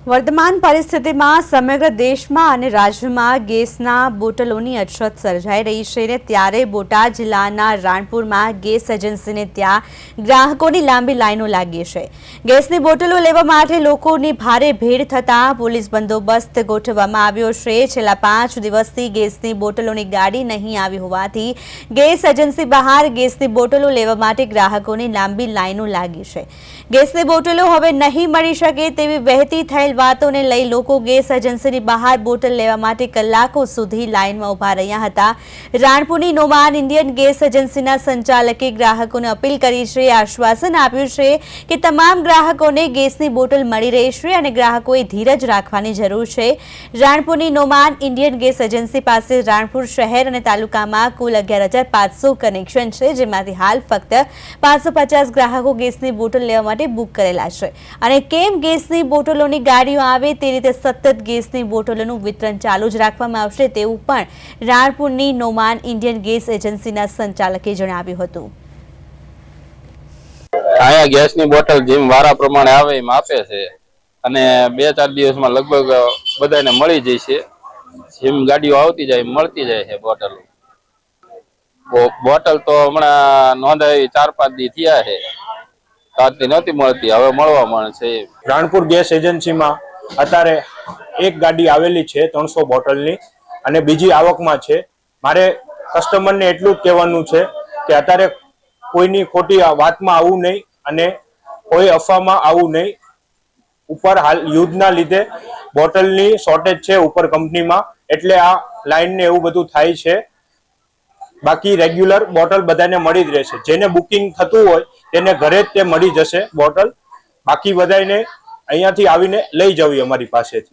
વર્તમાન પરિસ્થિતિમાં સમગ્ર દેશમાં અને રાજ્યમાં ગેસના બોટલોની અછત સર્જાઈ રહી છે ને ત્યારે બોટાદ જિલ્લાના રાણપુરમાં ગેસ એજન્સીને ત્યાં ગ્રાહકોની લાંબી લાઈનો લાગી છે। ગેસની બોટલો લેવા માટે લોકોની ભારે ભીડ થતાં પોલીસ બંદોબસ્ત ગોઠવવામાં આવ્યો છે। છેલ્લા 5 દિવસથી ગેસની બોટલોની ગાડી નહીં આવી હોવાથી ગેસ એજન્સી બહાર ગેસની બોટલો લેવા માટે ગ્રાહકોની લાંબી લાઈનો લાગી છે। ગેસની બોટલો હવે નહીં મળી શકે તેવી વહેતી થયેલ વાતોને લઈ લોકો ગેસ એજન્સીની બહાર બોટલ લેવા માટે કલાકો સુધી લાઈનમાં ઉભા રહ્યા હતા। રાણપુરની નોમાન ઇન્ડિયન ગેસ એજન્સીના સંચાલકે ગ્રાહકોને અપીલ કરી છે, આશ્વાસન આપ્યું છે કે તમામ ગ્રાહકોને ગેસની બોટલ મળી રહેશે અને ગ્રાહકોએ ધીરજ રાખવાની જરૂર છે। રાણપુરની નોમાન ઇન્ડિયન ગેસ એજન્સી પાસે રાણપુર શહેર અને તાલુકામાં કુલ 11,500 કનેક્શન છે, જેમાંથી હાલ ફક્ત 550 ગ્રાહકો ગેસની બોટલ લેવા માટે બુક કરેલા છે અને કેમ ગેસની બોટલોની ગાડીઓ આવે તે રીતે સતત ગેસની બોટલોનું વિતરણ ચાલુ જ રાખવામાં આવશે તેવું પણ રાણપુરની નોમાન ઇન્ડિયન ગેસ એજન્સીના સંચાલકે જણાવ્યું હતું। અહીંયા ગેસની બોટલ જેમ વારા પ્રમાણે આવે એમ આપે છે અને 2-4 દિવસમાં લગભગ બધાને મળી જશે। જેમ ગાડીઓ આવતી જાય મળતી જાય છે બોટલ તો હમણાં નોંધાવી 4-5 દી થયા છે, તારથી નથી મળતી, હવે મળવા માંડશે। રાણપુર ગેસ એજન્સીમાં અત્યારે એક ગાડી આવેલી છે 300 બોટલની અને બીજી આવકમાં છે। મારે કસ્ટમરને એટલું જ કહેવાનું છે કે અત્યારે કોઈની ખોટી વાતમાં આવવું નહીં અને કોઈ અફવામાં આવવું નહીં। ઉપર હાલ યુદ્ધના લીધે બોટલની શોર્ટેજ છે ઉપર કંપનીમાં, એટલે આ લાઈનને એવું બધું થાય છે। બાકી રેગ્યુલર બોટલ બધાને મળી જ રહેશે। જેને બુકિંગ થતું હોય તેને ઘરે જ તે મળી જશે બોટલ। બાકી બધાને અહીંયાથી આવીને લઈ જવી અમારી પાસેથી।